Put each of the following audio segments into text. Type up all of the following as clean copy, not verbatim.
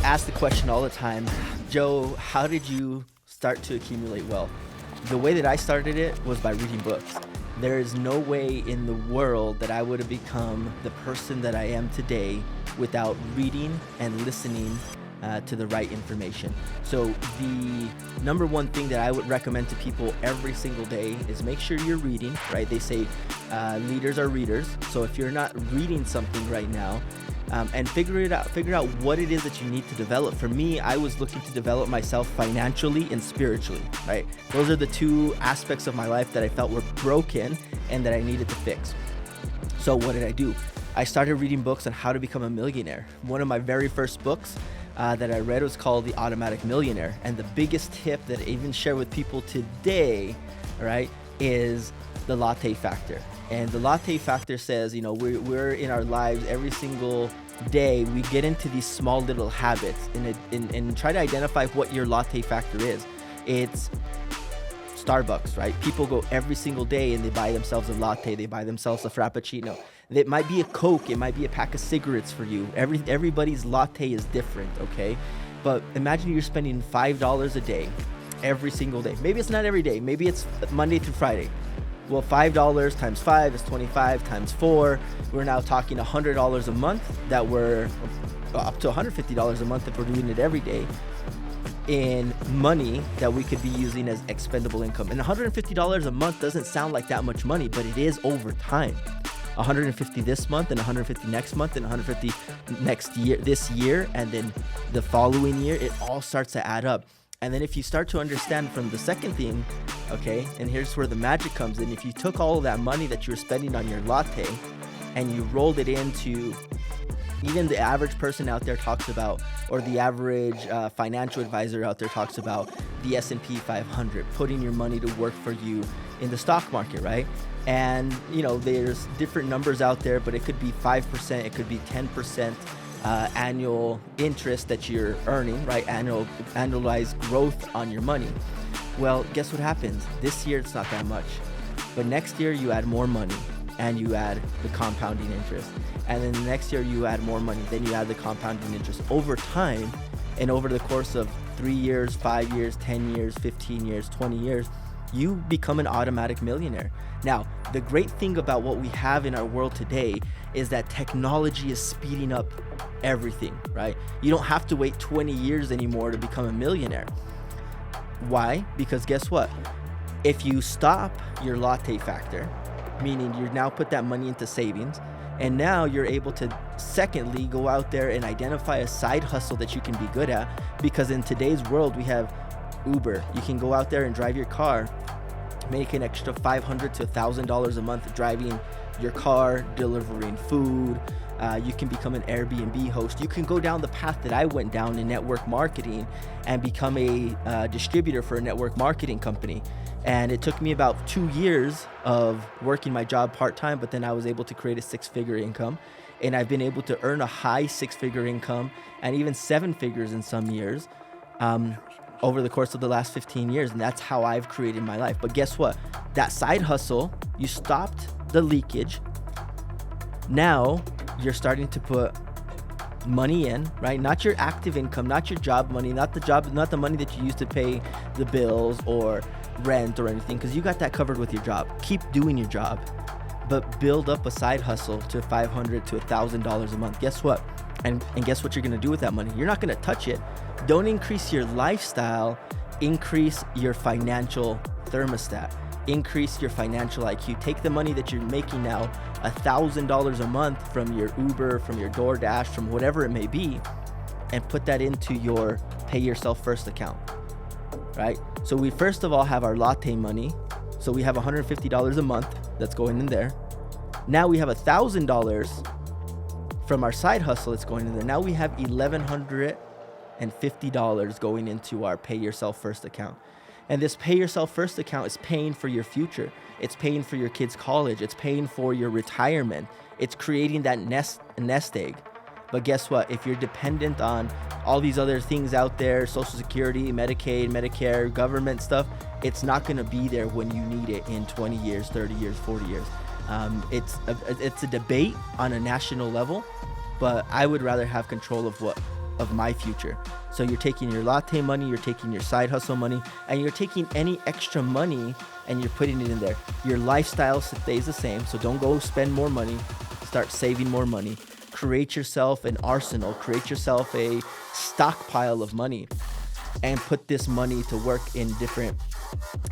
asked the question all the time, Joe, how did you start to accumulate wealth? The way that I started it was by reading books. There is no way in the world that I would have become the person that I am today without reading and listening to the right information. So the number one thing that I would recommend to people every single day is make sure you're reading, right? They say leaders are readers. So if you're not reading something right now, and figure out what it is that you need to develop. For me, I was looking to develop myself financially and spiritually, right? Those are the two aspects of my life that I felt were broken and that I needed to fix. So what did I do? I started reading books on how to become a millionaire. One of my very first books that I read was called The Automatic Millionaire. And the biggest tip that I even share with people today, right, is the Latte factor. And the Latte factor says, we're in our lives every single day, we get into these small little habits and try to identify what your Latte factor is. It's Starbucks, right? People go every single day and they buy themselves a latte, they buy themselves a Frappuccino. It might be a Coke, it might be a pack of cigarettes for you. Everybody's latte is different, okay? But imagine you're spending $5 a day, every single day. Maybe it's not every day, maybe it's Monday through Friday. Well, $5 times 5 is 25 times 4. We're now talking $100 a month that we're up to $150 a month if we're doing it every day in money that we could be using as expendable income. And $150 a month doesn't sound like that much money, but it is over time. 150 this month and 150 next month and 150 next year, this year, and then the following year, it all starts to add up. And then if you start to understand from the second thing, okay, and here's where the magic comes in. If you took all of that money that you were spending on your latte and you rolled it into, even the average person out there talks about, or the average financial advisor out there talks about the S&P 500, putting your money to work for you in the stock market, right? And, there's different numbers out there, but it could be 5%, it could be 10%. Annual interest that you're earning, right? Annualized growth on your money. Well, guess what happens? This year, it's not that much. But next year, you add more money and you add the compounding interest. And then the next year, you add more money. Then you add the compounding interest. Over time, and over the course of 3 years, 5 years, 10 years, 15 years, 20 years, you become an automatic millionaire. Now, the great thing about what we have in our world today is that technology is speeding up everything, right? You don't have to wait 20 years anymore to become a millionaire. Why? Because guess what? If you stop your latte factor, meaning you now put that money into savings, and now you're able to, secondly, go out there and identify a side hustle that you can be good at, because in today's world, we have Uber. You can go out there and drive your car, make an extra $500 to $1,000 a month driving your car, delivering food. You can become an Airbnb host. You can go down the path that I went down in network marketing and become a distributor for a network marketing company. And it took me about 2 years of working my job part-time, but then I was able to create a 6-figure income. And I've been able to earn a high 6-figure income and even 7 figures in some years over the course of the last 15 years. And that's how I've created my life. But guess what? That side hustle, you stopped the leakage. Now you're starting to put money in, right? Not your active income, not your job money, not the money that you use to pay the bills or rent or anything, because you got that covered with your job. Keep doing your job, but build up a side hustle to $500 to $1,000 a month. Guess what? And guess what you're going to do with that money? You're not going to touch it. Don't increase your lifestyle, increase your financial thermostat. Increase your financial IQ. Take the money that you're making now, $1,000 a month from your Uber, from your DoorDash, from whatever it may be, and put that into your pay yourself first account, right? So we first of all have our latte money. So we have $150 a month that's going in there. Now we have $1,000 from our side hustle that's going in there. Now we have $1,150 going into our pay yourself first account. And this pay yourself first account is paying for your future. It's paying for your kids' college. It's paying for your retirement. It's creating that nest egg. But guess what? If you're dependent on all these other things out there, Social Security, Medicaid, Medicare, government stuff, it's not going to be there when you need it in 20 years, 30 years, 40 years. It's a debate on a national level, but I would rather have control of what of my future. So you're taking your Latte money, you're taking your side hustle money, and you're taking any extra money and you're putting it in there. Your lifestyle stays the same, so don't go spend more money. Start saving more money. Create yourself an arsenal, create yourself a stockpile of money, and put this money to work in different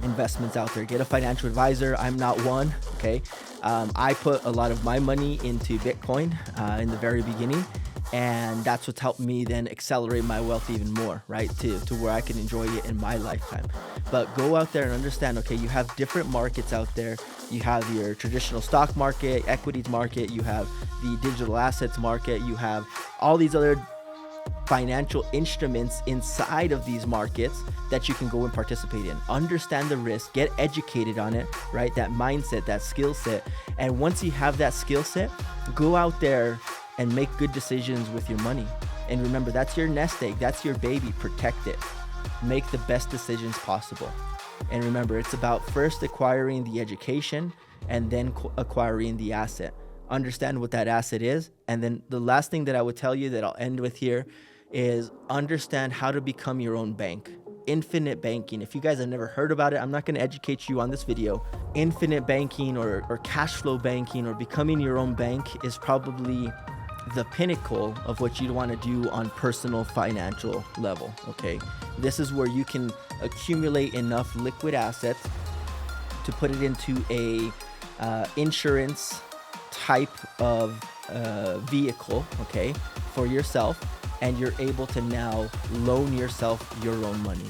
investments out there. Get a financial advisor. I'm not one, okay? I put a lot of my money into Bitcoin in the very beginning, and that's what's helped me then accelerate my wealth even more, right? To where I can enjoy it in my lifetime. But go out there and understand, okay, you have different markets out there. You have your traditional stock market, equities market, you have the digital assets market, you have all these other financial instruments inside of these markets that you can go and participate in. Understand the risk, get educated on it, right? That mindset, that skill set. And once you have that skill set, go out there and make good decisions with your money. And remember, that's your nest egg, that's your baby. Protect it. Make the best decisions possible. And remember, it's about first acquiring the education and then acquiring the asset. Understand what that asset is. And then the last thing that I would tell you that I'll end with here is understand how to become your own bank. Infinite banking. If you guys have never heard about it, I'm not going to educate you on this video. Infinite banking or cash flow banking or becoming your own bank is probably the pinnacle of what you'd want to do on personal financial level. Okay, this is where you can accumulate enough liquid assets to put it into a insurance type of vehicle, okay, for yourself, and you're able to now loan yourself your own money.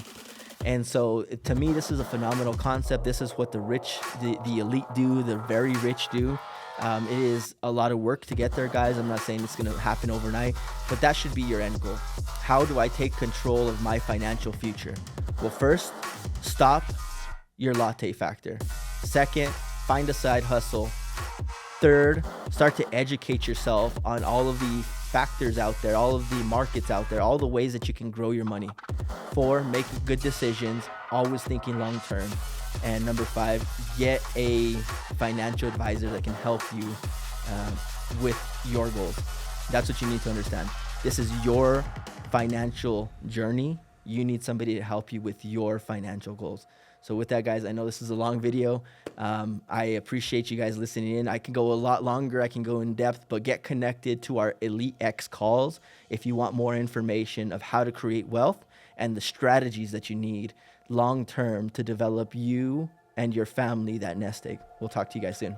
And so to me, this is a phenomenal concept. This is what the rich, the elite do, the very rich do. It is a lot of work to get there, guys. I'm not saying it's going to happen overnight, but that should be your end goal. How do I take control of my financial future? Well, first, stop your latte factor. Second, find a side hustle. Third, start to educate yourself on all of the factors out there, all of the markets out there, all the ways that you can grow your money. 4, make good decisions, always thinking long term. And number 5, get a financial advisor that can help you with your goals. That's what you need to understand. This is your financial journey. You need somebody to help you with your financial goals. So with that, guys, I know this is a long video. I appreciate you guys listening in. I can go a lot longer. I can go in depth, but get connected to our Elite X calls if you want more information of how to create wealth and the strategies that you need long term to develop you and your family that nest egg. We'll talk to you guys soon.